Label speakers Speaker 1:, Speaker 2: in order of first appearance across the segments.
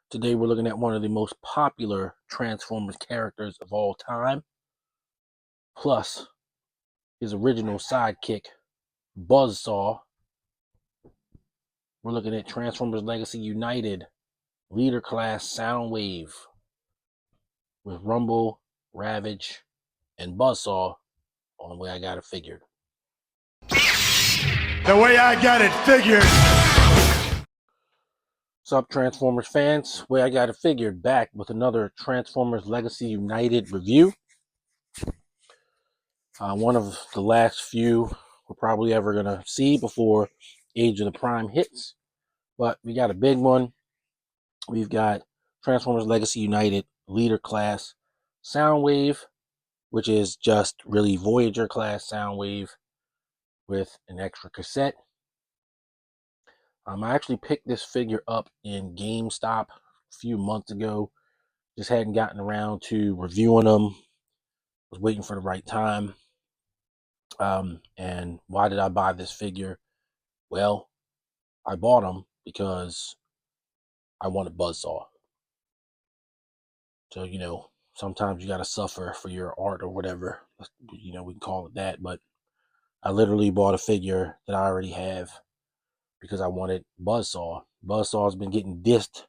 Speaker 1: Today we're looking at one of the most popular Transformers characters of all time, plus his original sidekick, Buzzsaw. We're looking at Transformers Legacy United, Leader Class Soundwave, with Rumble, Ravage, and Buzzsaw on the way I got it figured.
Speaker 2: The way I got it figured.
Speaker 1: What's up, Transformers fans? Way I got it figured, back with another Transformers Legacy United review. One of the last few we're probably ever going to see before Age of the Prime hits. But we got a big one. We've got Transformers Legacy United Leader Class Soundwave, which is just really Voyager class Soundwave with an extra cassette. I actually picked this figure up in GameStop a few months ago. Just hadn't gotten around to reviewing them. Was waiting for the right time. And why did I buy this figure? Well, I bought them because I wanted Buzzsaw. So, sometimes you got to suffer for your art or whatever. We can call it that. But I literally bought a figure that I already have because I wanted Buzzsaw. Buzzsaw's been getting dissed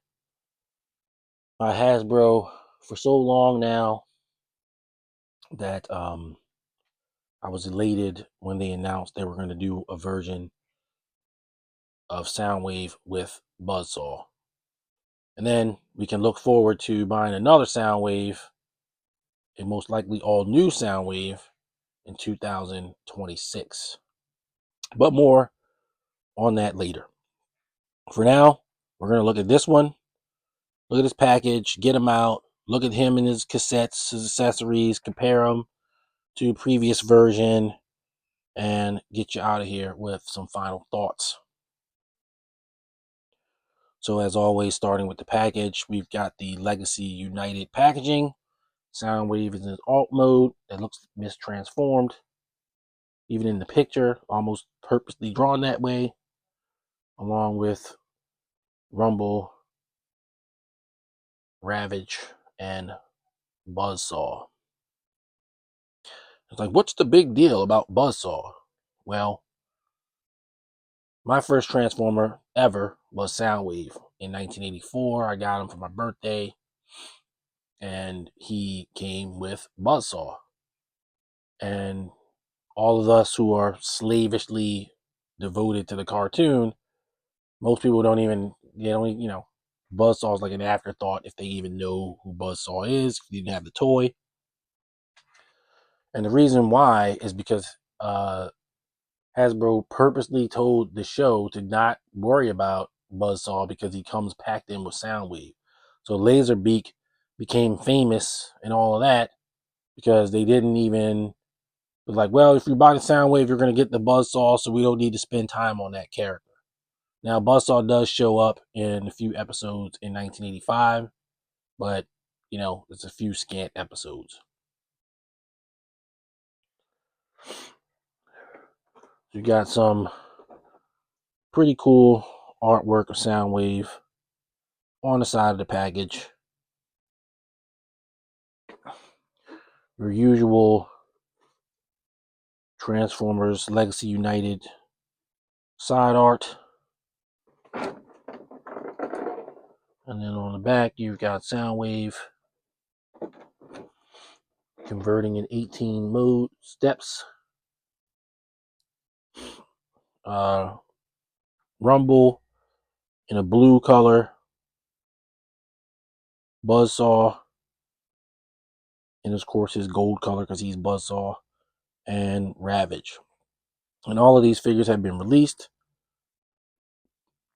Speaker 1: by Hasbro for so long now that I was elated when they announced they were going to do a version of Soundwave with Buzzsaw. And then we can look forward to buying another Soundwave, a most likely all new Soundwave, in 2026. But more on that later. For now, we're going to look at this one. Look at his package, get him out, look at him and his cassettes, his accessories, compare them to previous version, and get you out of here with some final thoughts. So as always, starting with the package, we've got the Legacy United packaging. Soundwave is in alt mode that looks mistransformed. Even in the picture, almost purposely drawn that way, along with Rumble, Ravage, and Buzzsaw. It's like, what's the big deal about Buzzsaw? Well, my first Transformer ever was Soundwave in 1984. I got him for my birthday, and he came with Buzzsaw. And all of us who are slavishly devoted to the cartoon, most people don't even, Buzzsaw's like an afterthought if they even know who Buzzsaw is, if you didn't have the toy. And the reason why is because Hasbro purposely told the show to not worry about Buzzsaw because he comes packed in with Soundwave. So Laserbeak became famous and all of that because they didn't even, was like, well, if you buy the Soundwave, you're going to get the Buzzsaw, so we don't need to spend time on that character. Now, Buzzsaw does show up in a few episodes in 1985, but, it's a few scant episodes. You got some pretty cool artwork of Soundwave on the side of the package. Your usual Transformers Legacy United side art. And then on the back, you've got Soundwave converting in 18 mode steps. Rumble in a blue color. Buzzsaw in, of course, his gold color because he's Buzzsaw. And Ravage. And all of these figures have been released.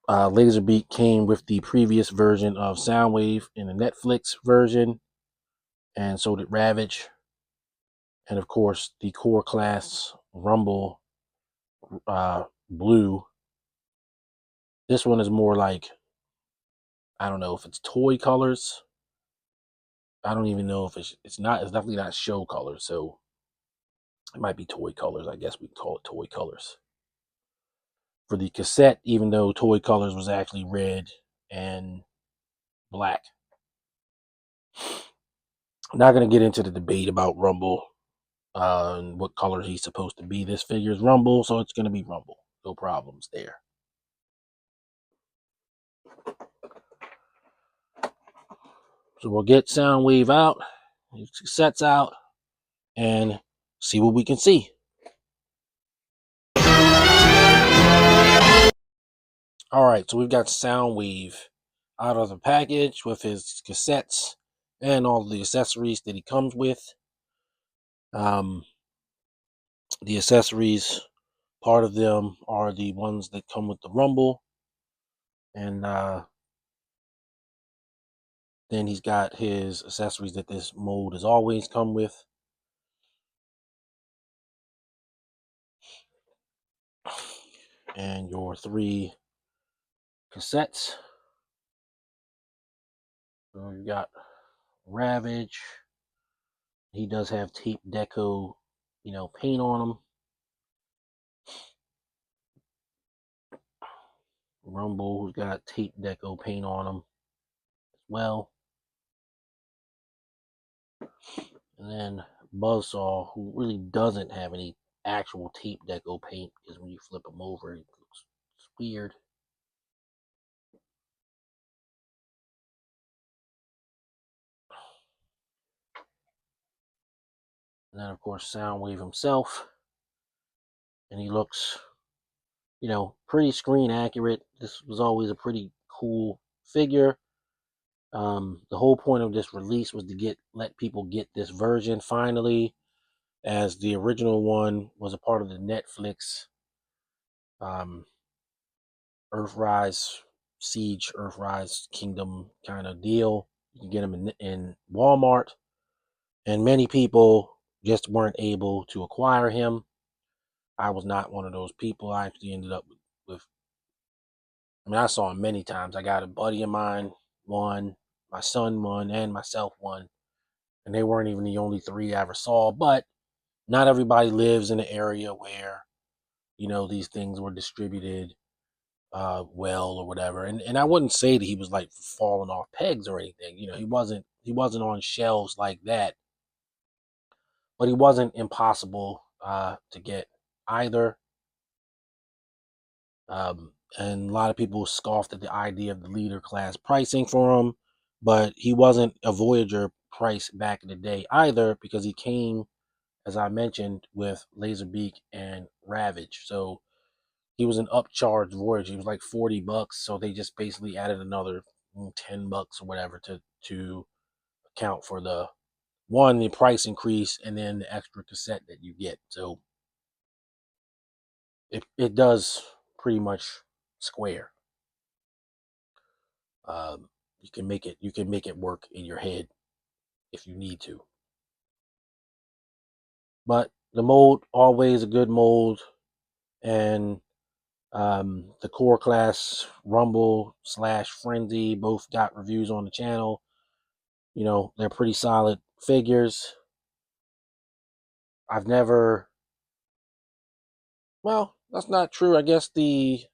Speaker 1: Laserbeak came with the previous version of Soundwave in the Netflix version. And so did Ravage. And of course, the core class Rumble blue. This one is more like, I don't know if it's toy colors. I don't even know if it's definitely not show colors. So it might be toy colors. I guess we can call it toy colors. For the cassette, even though toy colors was actually red and black. I'm not going to get into the debate about Rumble and what color he's supposed to be. This figure is Rumble, so it's going to be Rumble. No problems there. So we'll get Soundwave out, sets out, and see what we can see. All right, so we've got Soundwave out of the package with his cassettes and all the accessories that he comes with. The accessories, part of them are the ones that come with the Rumble, and then he's got his accessories that this mold has always come with. And your 3 cassettes. So you got Ravage. He does have tape deco, paint on him. Rumble, who's got tape deco paint on him as well. And then Buzzsaw, who really doesn't have any actual tape deco paint, because when you flip him over, it looks weird. And then, of course, Soundwave himself. And he looks, pretty screen accurate. This was always a pretty cool figure. The whole point of this release was to let people get this version finally, as the original one was a part of the Netflix Earthrise Siege, Earthrise Kingdom kind of deal. You can get them in Walmart, and many people just weren't able to acquire him. I was not one of those people. I actually ended up with I saw him many times. I got a buddy of mine one, my son one, and myself one. And they weren't even the only 3 I ever saw. But not everybody lives in an area where, these things were distributed well or whatever. And I wouldn't say that he was like falling off pegs or anything. He wasn't on shelves like that. But he wasn't impossible to get either. And a lot of people scoffed at the idea of the leader class pricing for him, but he wasn't a Voyager price back in the day either, because he came, as I mentioned, with Laserbeak and Ravage. So he was an upcharged Voyager. He was like $40, so they just basically added another $10 or whatever to account for the price increase and then the extra cassette that you get. So it does pretty much square. You can make it work in your head if you need to. But the mold, always a good mold, and the core class Rumble / Frenzy both got reviews on the channel. They're pretty solid figures. I've never, well, that's not true. I guess the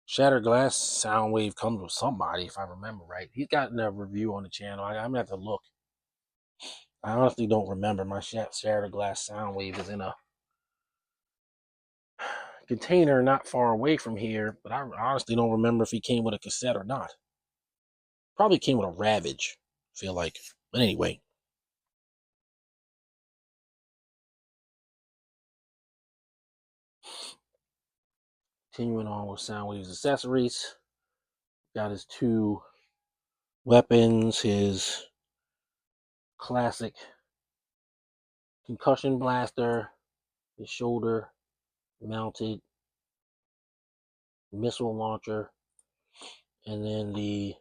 Speaker 1: Shattered Glass Soundwave comes with somebody, if I remember right. He's gotten a review on the channel. I'm gonna have to look. I honestly don't remember. My Shattered Glass Soundwave is in a container not far away from here, but I honestly don't remember if he came with a cassette or not. Probably came with a Ravage, I feel like. But anyway. Continuing on with Soundwave's accessories. Got his 2 weapons, his classic concussion blaster, his shoulder mounted missile launcher, and then the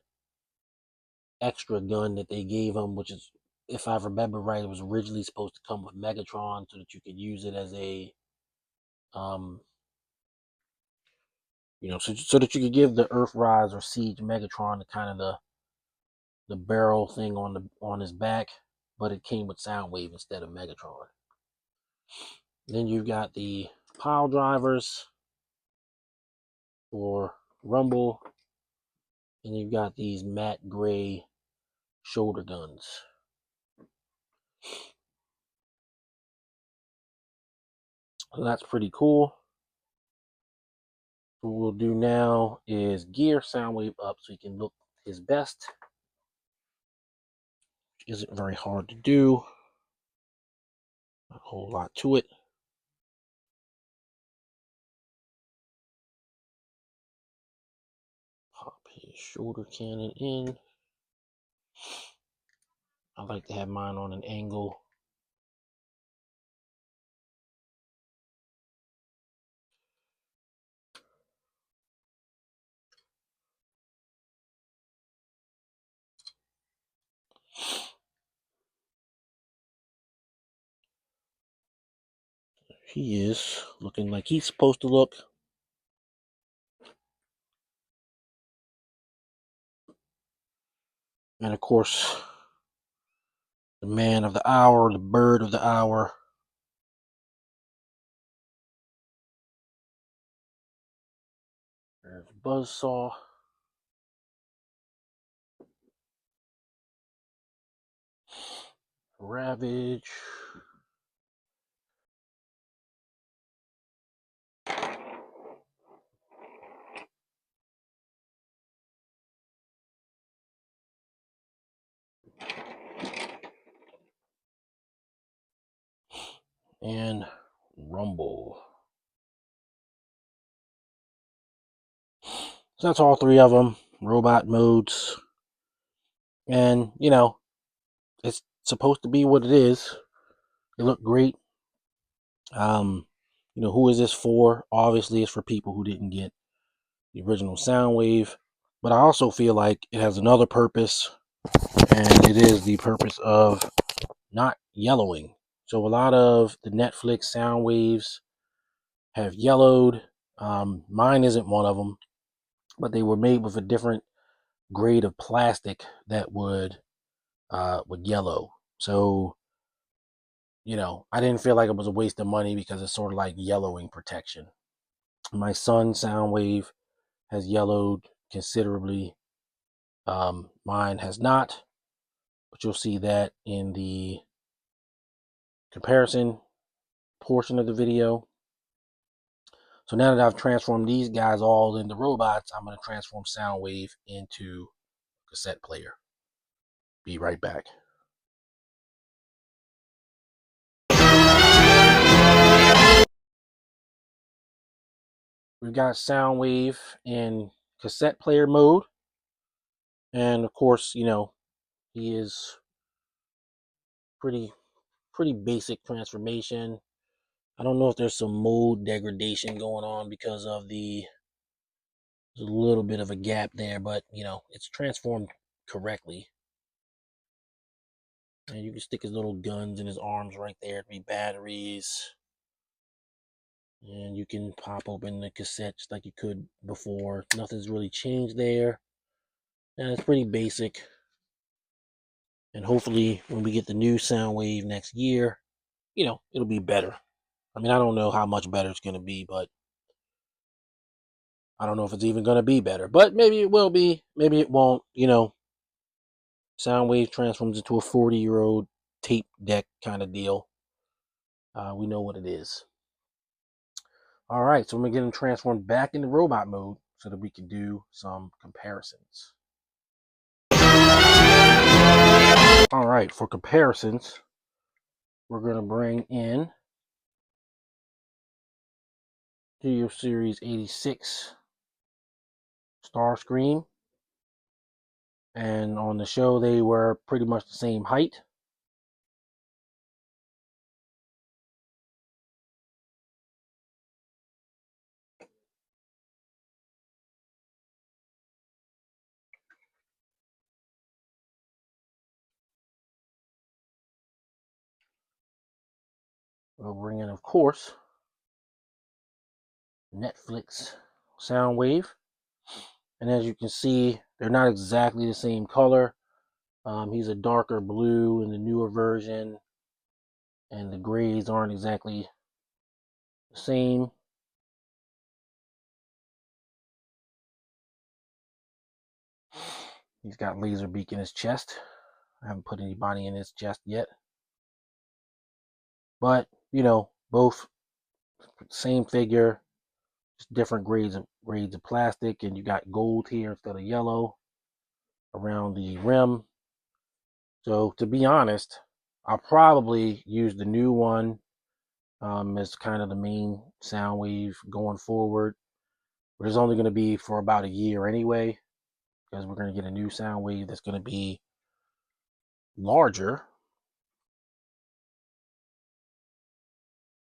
Speaker 1: extra gun that they gave him, which is, if I remember right, it was originally supposed to come with Megatron so that you could use it as a so that you could give the Earthrise or Siege Megatron the kind of the barrel thing on his back, but it came with Soundwave instead of Megatron. Then you've got the pile drivers for Rumble, And you've got these matte gray shoulder guns. So that's pretty cool. What we'll do now is gear Soundwave up so he can look his best. Which isn't very hard to do. Not a whole lot to it. Pop his shoulder cannon in. I like to have mine on an angle. He is looking like he's supposed to look. And of course, the man of the hour, the bird of the hour. There's Buzzsaw. Ravage. And Rumble. So that's all three of them. Robot modes. And, you know, it's supposed to be what it is. They look great. You know, who is this for? Obviously, it's for people who didn't get the original Soundwave. But I also feel like it has another purpose, and it is the purpose of not yellowing. So a lot of the Netflix Soundwaves have yellowed. Mine isn't one of them, but they were made with a different grade of plastic that would yellow. So, you know, I didn't feel like it was a waste of money because it's sort of like yellowing protection. My son's Soundwave has yellowed considerably. Mine has not, but you'll see that in the comparison portion of the video. So now that I've transformed these guys all into robots, I'm going to transform Soundwave into a cassette player. Be right back. We've got Soundwave in cassette player mode. And of course, you know, he is pretty basic transformation. I don't know if there's some mode degradation going on because of there's a little bit of a gap there, but you know, it's transformed correctly. And you can stick his little guns in his arms right there. It'd be batteries. And you can pop open the cassette just like you could before. Nothing's really changed there. And it's pretty basic. And hopefully when we get the new Soundwave next year, you know, it'll be better. I mean, I don't know how much better it's going to be, but I don't know if it's even going to be better. But maybe it will be. Maybe it won't. You know, Soundwave transforms into a 40-year-old tape deck kind of deal. We know what it is. All right, so I'm going to get them transformed back into robot mode so that we can do some comparisons. All right, for comparisons, we're going to bring in Studio Series 86 Starscream. And on the show, they were pretty much the same height. We'll bring in, of course, Netflix Soundwave. And as you can see, they're not exactly the same color. He's a darker blue in the newer version, and the grays aren't exactly the same. He's got laser beak in his chest. I haven't put anybody in his chest yet. But, you know, both same figure, just different grades of plastic, and you got gold here instead of yellow around the rim. So to be honest, I'll probably use the new one as kind of the main Soundwave going forward. But it's only going to be for about a year anyway, because we're going to get a new Soundwave that's going to be larger.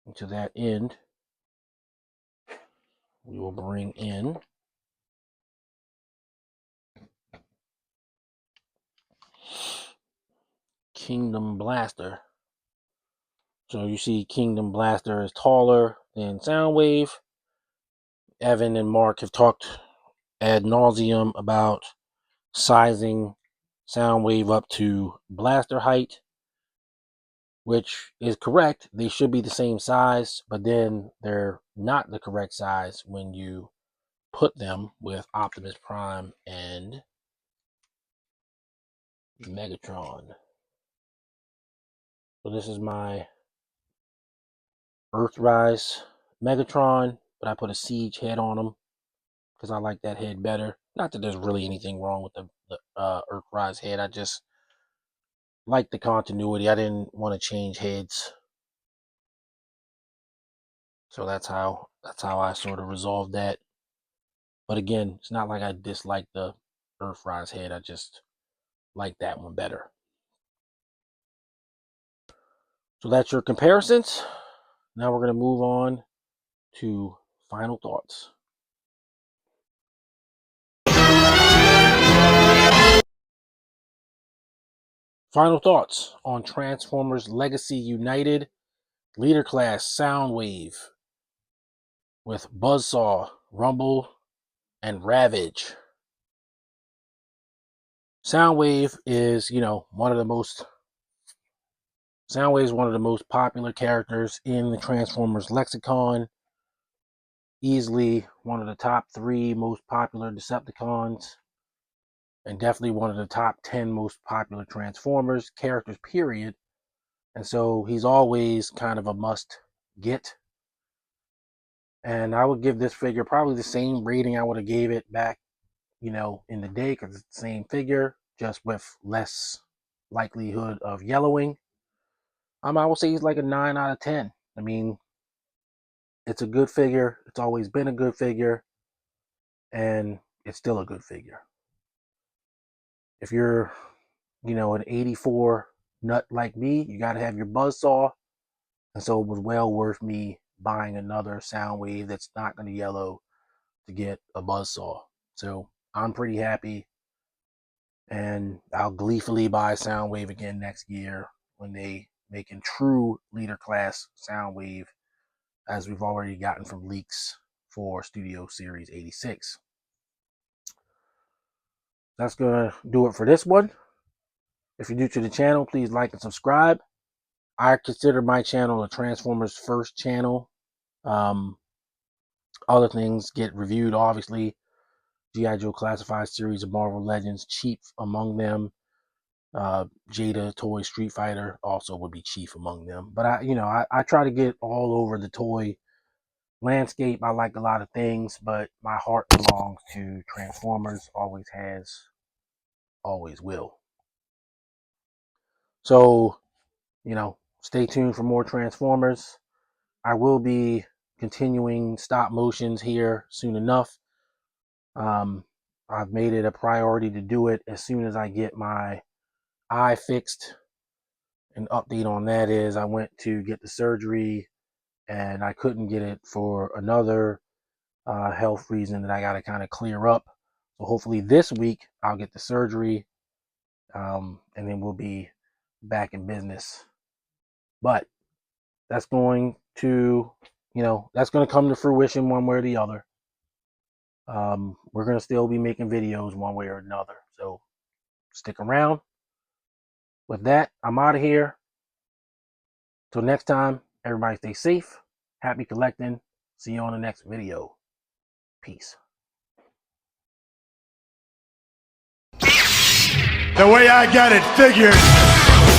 Speaker 1: And to that end, we will bring in Kingdom Blaster. So you see Kingdom Blaster is taller than Soundwave. Evan and Mark have talked ad nauseum about sizing Soundwave up to blaster height, which is correct. They should be the same size, but then they're not the correct size when you put them with Optimus Prime and Megatron. So this is my Earthrise Megatron, but I put a Siege head on him because I like that head better. Not that there's really anything wrong with the Earthrise head. I just like the continuity. I didn't want to change heads. So that's how I sort of resolved that. But again, it's not like I dislike the Earthrise head. I just like that one better. So that's your comparisons. Now we're going to move on to final thoughts. Final thoughts on Transformers Legacy United Leader Class Soundwave with Buzzsaw, Rumble, and Ravage. Soundwave is, one of the most popular characters in the Transformers lexicon. Easily one of the top 3 most popular Decepticons, and definitely one of the top 10 most popular Transformers characters, period. And so he's always kind of a must get. And I would give this figure probably the same rating I would have gave it back, in the day, because it's the same figure, just with less likelihood of yellowing. I would say he's like a 9 out of 10. I mean, it's a good figure. It's always been a good figure, and it's still a good figure. If you're, an 84 nut like me, you got to have your Buzzsaw. And so it was well worth me buying another Soundwave that's not going to yellow to get a Buzzsaw. So I'm pretty happy, and I'll gleefully buy Soundwave again next year when they make a true leader class Soundwave, as we've already gotten from leaks for Studio Series 86. That's going to do it for this one. If you're new to the channel, please like and subscribe. I consider my channel a Transformers first channel. Other things get reviewed, obviously. G.I. Joe Classified Series of Marvel Legends, chief among them. Jada Toy Street Fighter also would be chief among them. But I try to get all over the toy landscape. I like a lot of things, but my heart belongs to Transformers. Always has, always will. So, stay tuned for more Transformers. I will be continuing stop motions here soon enough. I've made it a priority to do it as soon as I get my eye fixed. An update on that is I went to get the surgery and I couldn't get it for another health reason that I got to kind of clear up. So hopefully this week I'll get the surgery, and then we'll be back in business. But that's going to, that's going to come to fruition one way or the other. We're going to still be making videos one way or another. So stick around. With that, I'm out of here. Till next time, everybody stay safe. Happy collecting. See you on the next video. Peace.
Speaker 2: The way I got it figured.